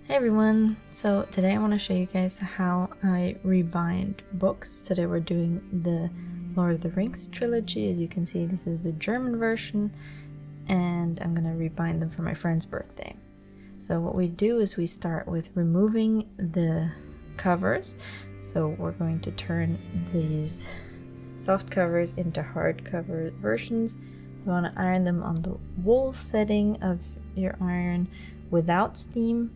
Hey everyone! So today I want to show you guys how I rebind books. Today we're doing the Lord of the Rings trilogy. As you can see, this is the German version, and I'm going to rebind them for my friend's birthday. So what we do is we start with removing the covers. So we're going to turn these soft covers into hardcover versions. You want to iron them on the wool setting of your iron without steam.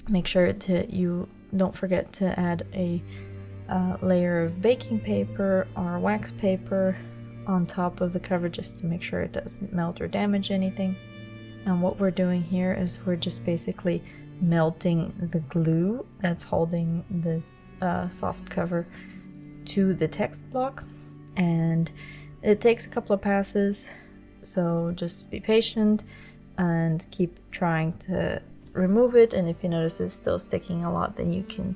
Make sure that you don't forget to add a layer of baking paper or wax paper on top of the cover just to make sure it doesn't melt or damage anything. And what we're doing here is we're just basically melting the glue that's holding this soft cover to the text block, and it takes a couple of passes, so just be patient and keep trying to remove it. And if you notice it's still sticking a lot, then you can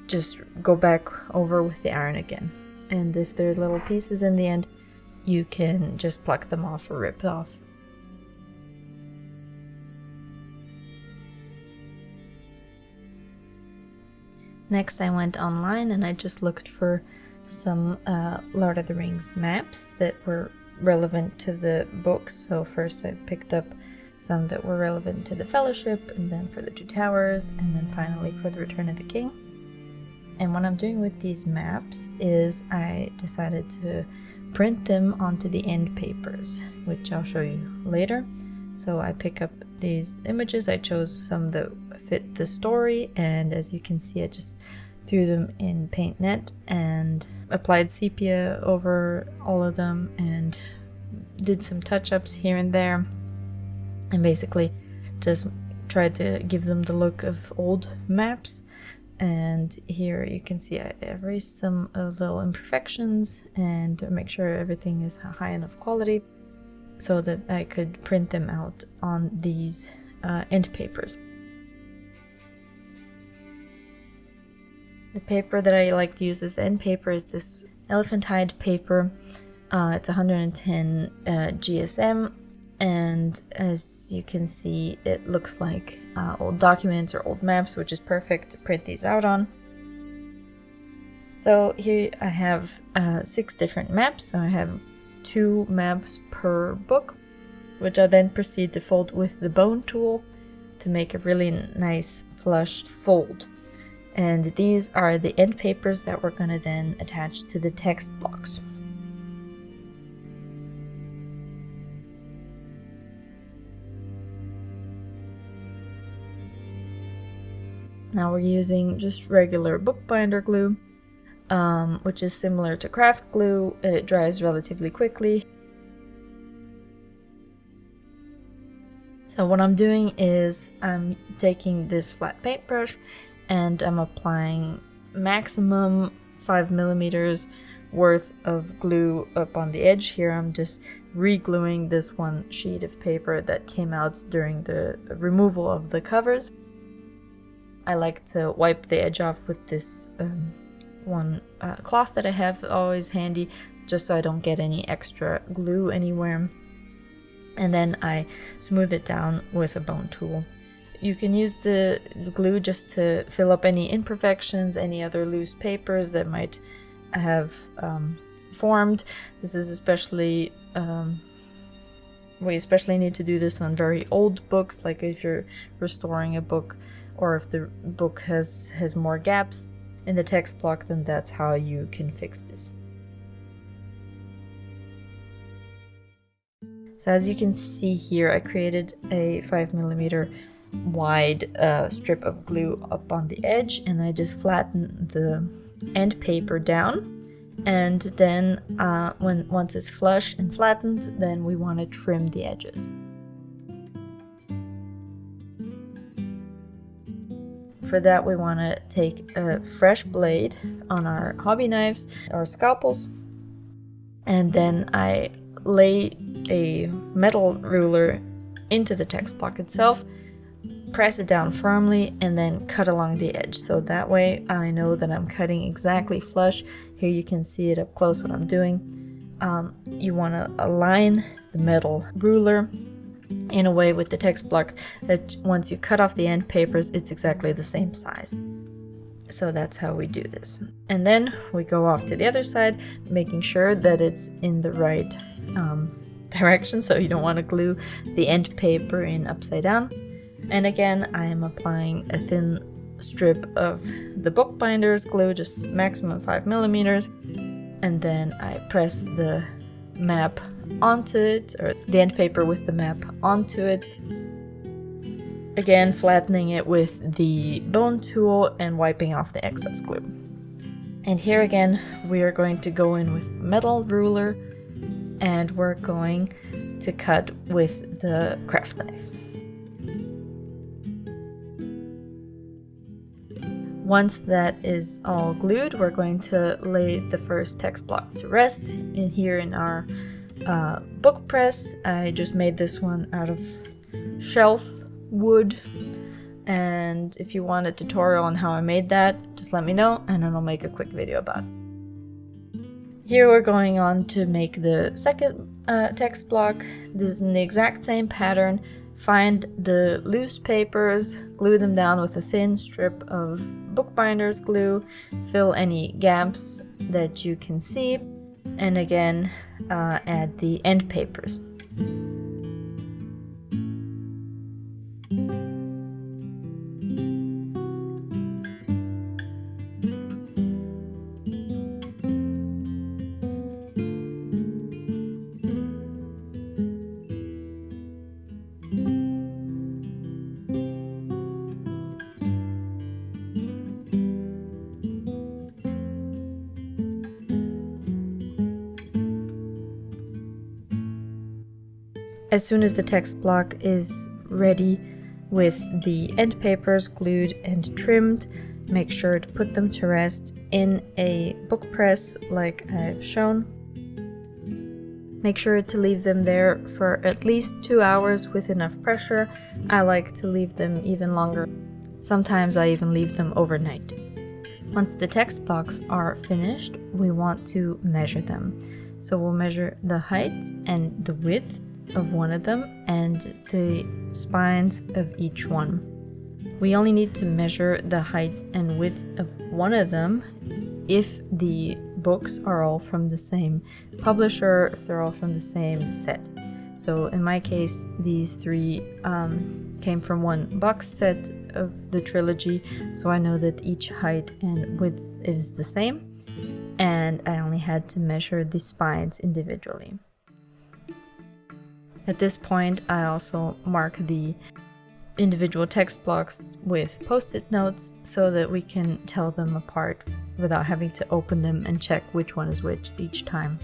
just go back over with the iron again. And if there are little pieces in the end, you can just pluck them off or rip off. Next, I went online and I just looked for some Lord of the Rings maps that were relevant to the books. So first I picked up some that were relevant to the Fellowship, and then for the Two Towers, and then finally for the Return of the King. And what I'm doing with these maps is I decided to print them onto the Endpapers, which I'll show you later. So I pick up these images. I chose some that fit the story, and as you can see, I just threw them in PaintNet and applied sepia over all of them and did some touch-ups here and there, and basically just tried to give them the look of old maps. And here you can see I erased some little imperfections and make sure everything is high enough quality so that I could print them out on these Endpapers. The paper that I like to use as Endpaper is this elephant-hide paper. It's 110 GSM, and as you can see, it looks like old documents or old maps, which is perfect to print these out on. So here I have 6 different maps. So I have 2 maps per book, which I then proceed to fold with the bone tool to make a really nice flush fold. And these are the Endpapers that we're going to then attach to the text blocks. Now we're using just regular bookbinder glue, which is similar to craft glue. It dries relatively quickly. So what I'm doing is I'm taking this flat paintbrush and I'm applying maximum 5mm worth of glue up on the edge. Here I'm just re-gluing this one sheet of paper that came out during the removal of the covers. I like to wipe the edge off with this one cloth that I have always handy, just so I don't get any extra glue anywhere. And then I smooth it down with a bone tool. You can use the glue just to fill up any imperfections, any other loose papers that might have formed. This is especially, we especially need to do this on very old books, like if you're restoring a book, or if the book has more gaps in the text block, then that's how you can fix this. So as you can see here, I created a 5mm wide strip of glue up on the edge, and I just flatten the end paper down. And then once it's flush and flattened, then we want to trim the edges. For that, we want to take a fresh blade on our hobby knives or scalpels, and then I lay a metal ruler into the text block itself, press it down firmly, and then cut along the edge. So that way I know that I'm cutting exactly flush. Here you can see it up close what I'm doing. You want to align the metal ruler in a way with the text block that once you cut off the end papers, it's exactly the same size. So that's how we do this. And then we go off to the other side, making sure that it's in the right direction, so you don't want to glue the end paper in upside down. And again, I am applying a thin strip of the bookbinder's glue, just maximum 5mm, and then I press the map onto it, or the end paper with the map onto it, again flattening it with the bone tool and wiping off the excess glue. And here again we are going to go in with metal ruler, and we're going to cut with the craft knife. Once that is all glued, we're going to lay the first text block to rest in here in our book press. I just made this one out of shelf wood, and if you want a tutorial on how I made that, just let me know and then I'll make a quick video about it. Here we're going on to make the second text block. This is in the exact same pattern. Find the loose papers, glue them down with a thin strip of bookbinder's glue, fill any gaps that you can see, and again add the end papers. As soon as the text block is ready with the end papers glued and trimmed, make sure to put them to rest in a book press like I've shown. Make sure to leave them there for at least 2 hours with enough pressure. I like to leave them even longer. Sometimes I even leave them overnight. Once the text blocks are finished, we want to measure them. So we'll measure the height and the width of one of them and the spines of each one. We only need to measure the height and width of one of them if the books are all from the same publisher, if they're all from the same set. So in my case, these three came from one box set of the trilogy, so I know that each height and width is the same, and I only had to measure the spines individually. At this point, I also mark the individual text blocks with post-it notes so that we can tell them apart without having to open them and check which one is which each time.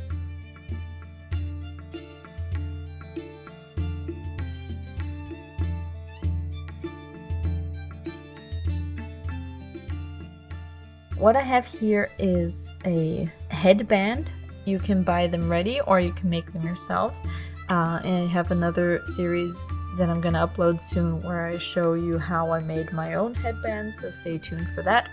What I have here is a headband. You can buy them ready or you can make them yourselves. And I have another series that I'm going to upload soon where I show you how I made my own headbands, so stay tuned for that.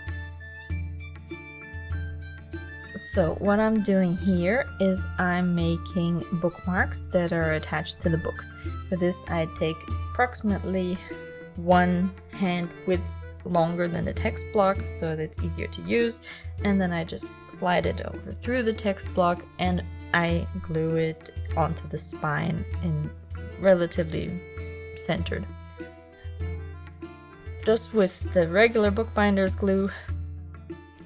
So what I'm doing here is I'm making bookmarks that are attached to the books. For this I take approximately 1 hand width longer than the text block so that it's easier to use, and then I just slide it over through the text block and I glue it onto the spine in relatively centered. Just with the regular bookbinder's glue,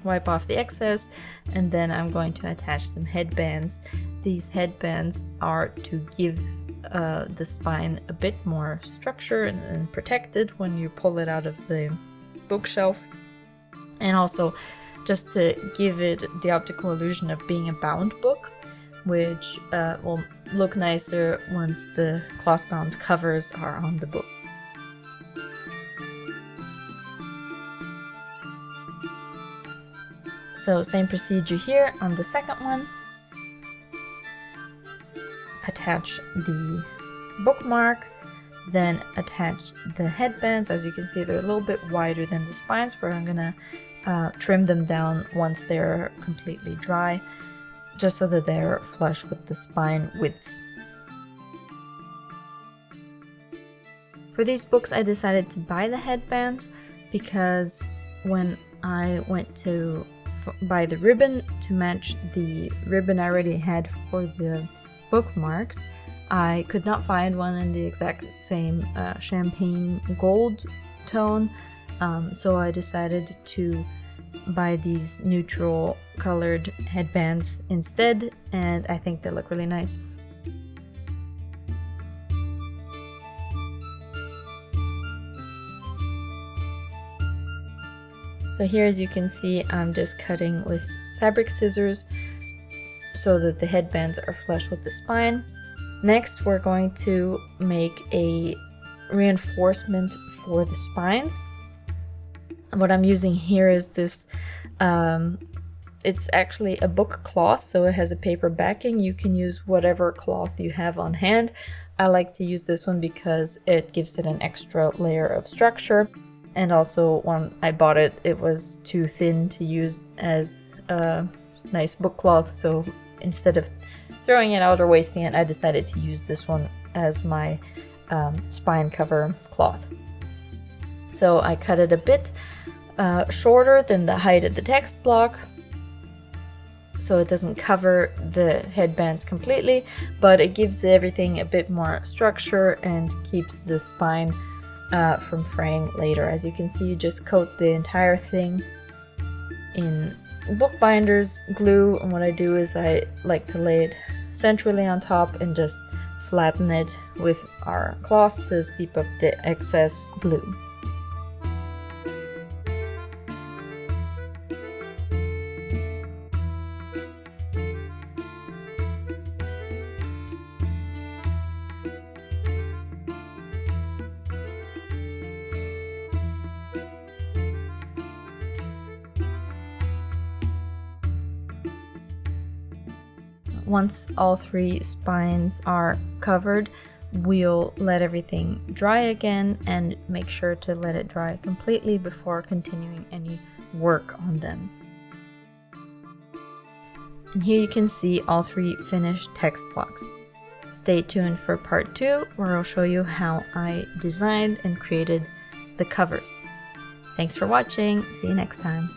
wipe off the excess, and then I'm going to attach some headbands. These headbands are to give the spine a bit more structure and protect it when you pull it out of the bookshelf, and also just to give it the optical illusion of being a bound book, which will look nicer once the cloth-bound covers are on the book. So same procedure here on the second one. Attach the bookmark, then attach the headbands. As you can see, they're a little bit wider than the spines, but I'm gonna trim them down once they're completely dry, just so that they're flush with the spine width. For these books I decided to buy the headbands because when I went to buy the ribbon to match the ribbon I already had for the bookmarks, I could not find one in the exact same champagne gold tone, so I decided to buy these neutral colored headbands instead, and I think they look really nice. So here, as you can see, I'm just cutting with fabric scissors so that the headbands are flush with the spine. Next, we're going to make a reinforcement for the spines. What I'm using here is this, it's actually a book cloth, so it has a paper backing. You can use whatever cloth you have on hand. I like to use this one because it gives it an extra layer of structure. And also, when I bought it, it was too thin to use as a nice book cloth, so instead of throwing it out or wasting it, I decided to use this one as my spine cover cloth. So I cut it a bit shorter than the height of the text block, so it doesn't cover the headbands completely, but it gives everything a bit more structure and keeps the spine from fraying later. As you can see, you just coat the entire thing in bookbinders glue, and what I do is I like to lay it centrally on top and just flatten it with our cloth to seep up the excess glue. Once all three spines are covered, we'll let everything dry again and make sure to let it dry completely before continuing any work on them. And here you can see all three finished text blocks. Stay tuned for part 2, where I'll show you how I designed and created the covers. Thanks for watching. See you next time.